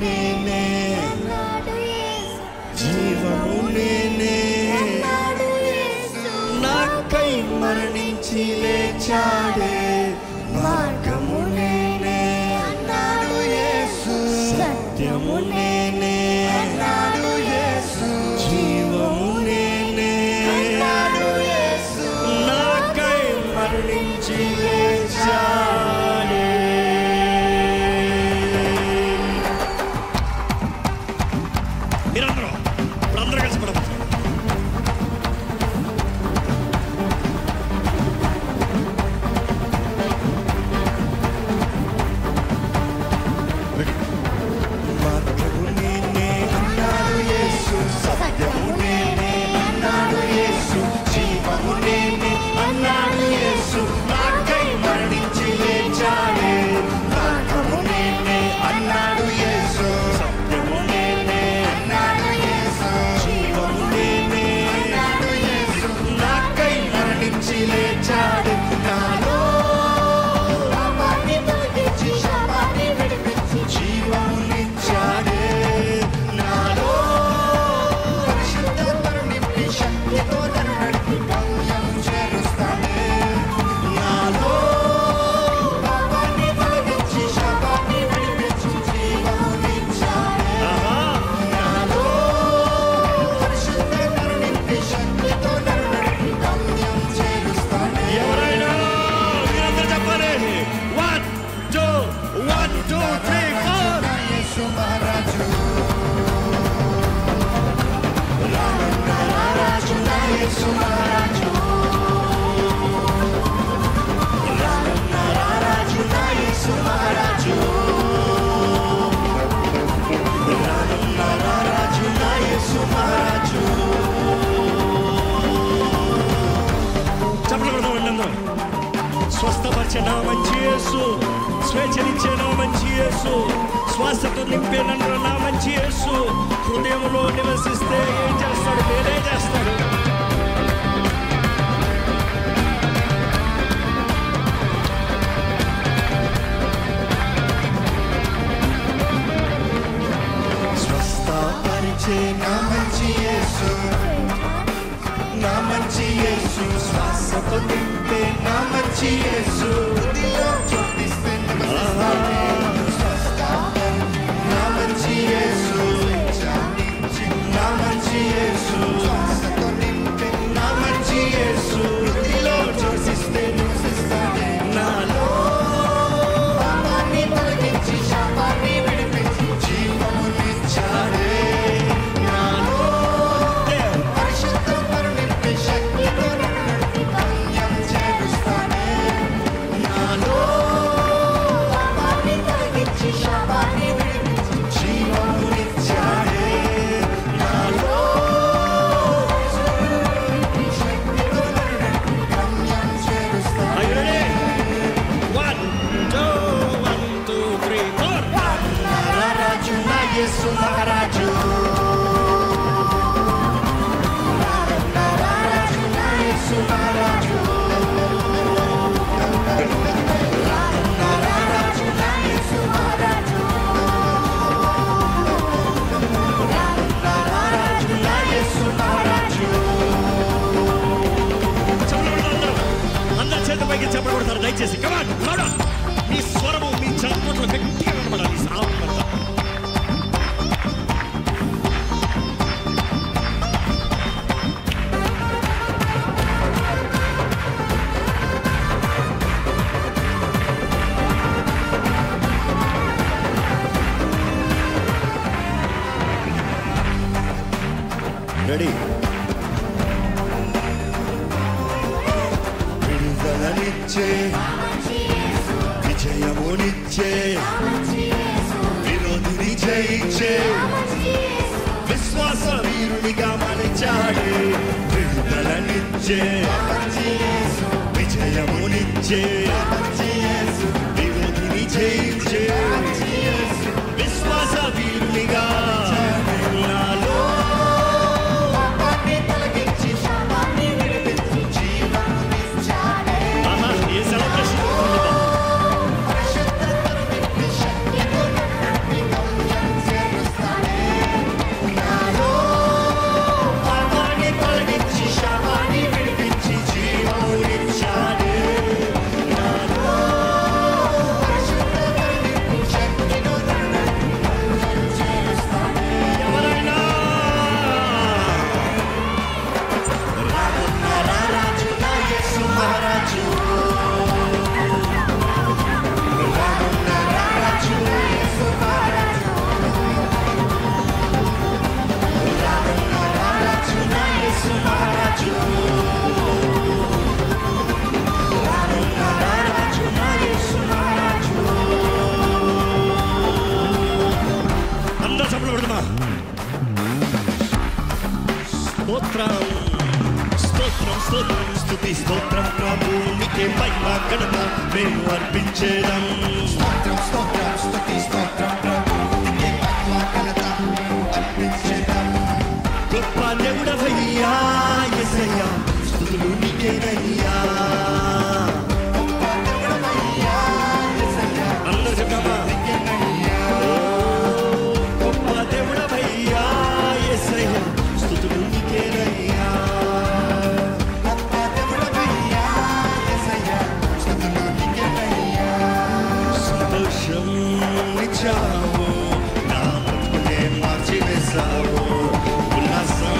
నేనే, జీవము నేనే, నాకై మరణించి లేచాడే, మార్గము నేనే అన్నాడు యేసు, సత్యము నేనే అన్నాడు యేసు, జీవము నేనే అన్నాడు యేసు, నాకై మరణించి లేచాడే. మీరందరూ అందరూ కలిసి పడవచ్చు. మార్గము నేనే అన్నాడు యేసు, సత్యము నేనే అన్నాడు యేసు, జీవము నేనే అన్నాడు యేసు, నాకై మరణించి లేచాడే. మార్గము నేనే అన్నాడు యేసు, సత్యము నేనే అన్నాడు యేసు, జీవము నేనే అన్నాడు యేసు, నాకై మరణించి లేచాడే. నాలో జీవమునిచ్చాడే, నాలో పరిశుద్ధాత్మను నింపి శక్తితో నన్ను నడిపి గమ్యం చేరుస్తాడే. నాలో పాపాన్ని తొలగించి శాపాన్ని విడిపించి జీవమునిచ్చాడే. నాలో పరిశుద్ధాత్మను నింపి శక్తితో నన్ను నడిపి గమ్యం చేరుస్తాడే. ఎవరైనా మీరందరూ చెప్పాలి. 1 2 3 4. యేసు మహారాజు, రాజు నా యేసు మహారాజు, రాజు నా యేసు మహారాజు, రాజు నా యేసు మహారాజు. చెప్పలు కొడదాం అందరం. స్వస్థపరిచే నా మంచి యేసు, స్వేచ్ఛనిచ్చే నా మంచి యేసు, శ్వాసతో నింపే నన్ను నా మంచి యేసు హృదయంలో నివసిస్తే ఏం చేస్తాడు? నేనే చేస్తాడు. స్వస్థపరిచే నా మంచి యేసు, నా మంచి యేసు, శ్వాసతో నింపే నా మంచి యేసు, హృదయంలో జ్యోతిస్తే నివసిస్తాడే. నా మంచి యేసు, నా మంచి యేసు, శ్వాసతో నింపే నా మంచి యేసు, హృదయంలో జ్యోతిస్తే నివసిస్తాడే. నాలో పాపాన్ని తొలగించి శాపాన్ని విడిపించి జీవమునిచ్చాడే. నాలో పరిశుద్ధాత్మను నింపి శక్తితో నన్ను నడిపి గమ్యం చేరుస్తాడే. నాలో పాపాన్ని తొలగించి శాపాన్ని విడిపించి జీవమునిచ్చాడే. నాలో శక్తితో నన్ను నడిపి గమ్యం చేరుస్తాడే. 1 2 3 4. రాజు నా యేసు మహారాజు, రాజు నా యేసు మహారాజు, రాజు నా యేసు మహారాజు, రాజు నా యేసు మహారాజు. అందరూ చేత పైకి చెప్పబడతారు దయచేసి. కమాన్ లౌడ్. మీ స్వరము మీ చప్పట్లు గట్టిగా వినబడాలి. సామంతా రెడీ. విడుదలనిచ్చే, విజయమునిచ్చే, విరోధిని జయించే, విశ్వాస వీరునిగా మలిచాడే. విడుదలనిచ్చే, విజయమునిచ్చే, విరోధిని జయించే, విశ్వాస వీరునిగా. నాలో తొలగించి శాపాన్ని విడిపించి జీవమునిచ్చాడే. ఏ సెలబ్రేషన్ ఘనత మేము అర్పించేదం. స్తోత్రం స్తోత్రం స్తుతి స్తోత్రం ప్రభువునికి మహిమ ఘనత అర్పించేదం. గొప్ప దేవుడవయ్యా యేసయ్యా స్తుతులు నీకేనయ్యా. గొప్ప దేవుడవయ్యా యేసయ్యా అందరూ చెప్తామా? నీకేనయ్యా. గొప్ప దేవుడవయ్యా యేసయ్యా స్తుతులు నీకేనయ్యా. గొప్ప దేవుడవయ్యా యేసయ్యా స్తుతులు నీకేనయ్యా. సంతోషం ఇచ్చావు నా బ్రతుకునే మార్చివేశావు. ఉల్లాసం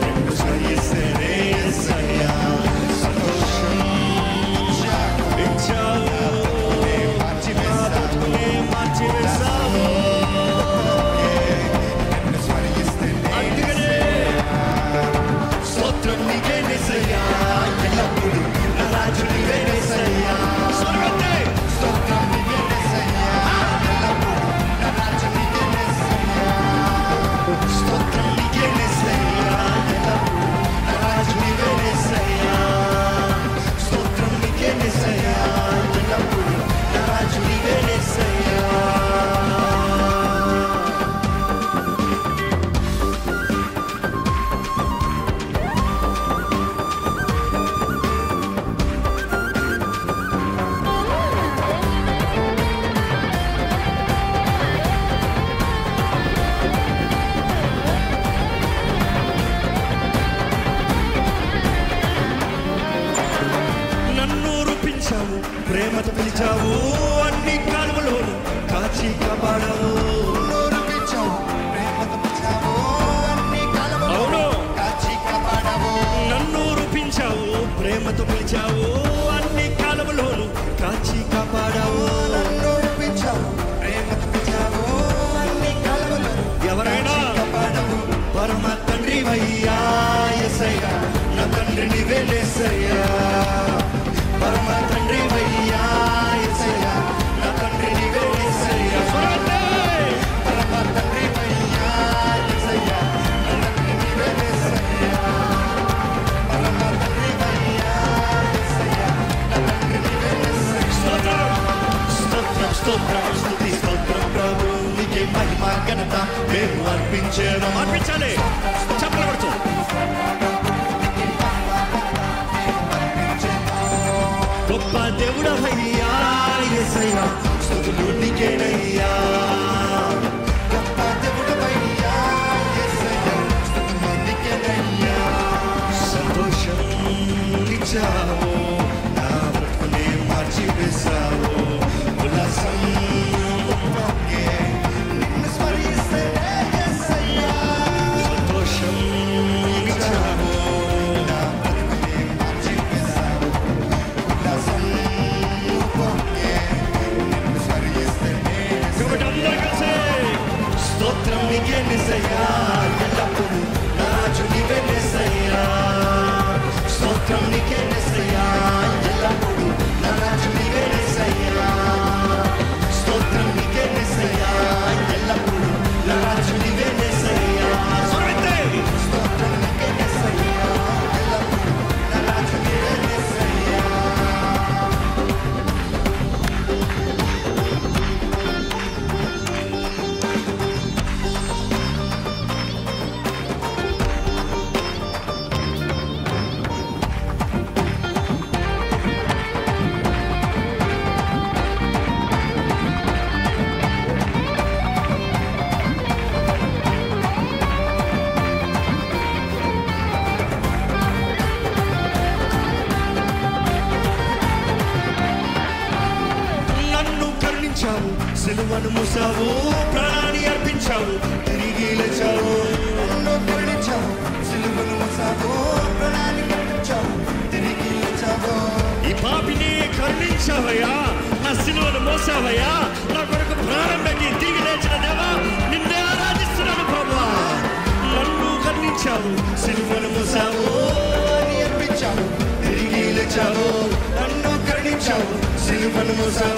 నిన్ను స్మరిస్తేనే యేసయ్యా. సంతోషం ఇచ్చావు నా బ్రతుకునే మార్చివేశావు. నిన్ను స్మరిస్తేనే అందుకనే స్తోత్రం నీకే యేసయ్యా. ఎల్లప్పుడూ నా రాజు నీవే యేసయ్యా. స్వర్గతే స్తోత్రం నీకే యేసయ్యా. ఎల్లప్పుడూ నా రాజు నీకే యేసయ్యా. స్తోత్రం నీకే యేసయ్యా. ఎల్లప్పుడూ నా రాజు నీవే యేసయ్యా. స్తోత్రం నీకే యేసయ్యా. ఎల్లప్పుడూ నా రాజు నీవే యేసయ్యా. నన్ను రూపించావు, ప్రేమతో పిలిచావు, అన్ని కాలువలోను కాచి కాపాడావు. నోరు పిలిచావు, ప్రేమతో పిలిచావు, అన్ని కాలములో అవును. కాచి కాపాడావు. నన్ను రూపించావు, ప్రేమతో పిలిచావు, అన్ని కాలువలోను కాచి కాపాడావు. నన్ను పిలిచావు, ప్రేమతో పిలిచావు, అన్ని కాలములో ఎవరైనా కాచి కాపాడావు. పరమ తండ్రి వయ్యా యేసయ్యా, నా తండ్రి నీవే యేసయ్యా. పరమ తండ్రి వయ్యా యేసయ్యా, నా తండ్రి నీవే యేసయ్యా. పరమ తండ్రి వయ్యా యేసయ్యా, నా తండ్రి నీవే యేసయ్యా. పరమ తండ్రి వయ్యా యేసయ్యా, నా తండ్రి నీవే యేసయ్యా. స్తోత్రం స్తోత్రం స్తోత్రం స్తుతి స్తోత్రం ప్రభు నీకే మహిమ ఘనత మేము అర్పించేదం. అర్పించాలి చెప్పలు పడుతూ. గొప్ప దేవుడవయ్యా యేసయ్యా స్తుతులు నీకేనయ్యా. గొప్ప దేవుడవయ్యా యేసయ్యా, స్తుతులు నీకేనయ్యా. సంతోషం ఇచ్చావు నా బ్రతుకునే మార్చివేశావు. ఉల్లాసం ఓకే, నిన్ను స్మరిస్తేనే యేసయ్యా. సంతోషం ఇచ్చావు. నా బ్రతుకునే మార్చివేశావు. ఉల్లాసం ఓకే, నిన్ను స్మరిస్తేనే కాబట్టి అందరూ కలిసి స్తోత్రం నీకే యేసయ్యా. ఎల్లప్పుడూ నా రాజు నీవే యేసయ్యా. స్తోత్రం నీకే యేసయ్యా. ఎల్లప్పుడూ నా రాజు నీవే యేసయ్యా. స్తోత్రం నీకే యేసయ్యా. ఎల్లప్పుడూ నా రాజు నీవే యేసయ్యా. స్వరమెత్తి. స్తోత్రం నీకే యేసయ్యా. ఎల్లప్పుడూ నా రాజు నీవే యేసయ్యా. నన్ను కరుణించావు, సిలువను మూసావు, ప్రాణాన్ని అర్పించావు, తిరిగి లేచావు. నన్ను కరుణించావు, సిలువను మోసావు, ప్రాణాన్ని కరుణించావు, తిరిగి లేచావు. ఈ పాపిని కరుణించావయ్యా, నా సిలువను మోసావయ్యా, నా కొరకు ప్రాణం పెట్టి తిరిగి లేచిన దేవా నిన్నే ఆరాధిస్తున్నాను ప్రభువా. నన్ను కరుణించావు, సిలువను మోసావు, అర్పించావు, తిరిగి లేచావు. నన్ను కరుణించావు, సిలువను మోసావు,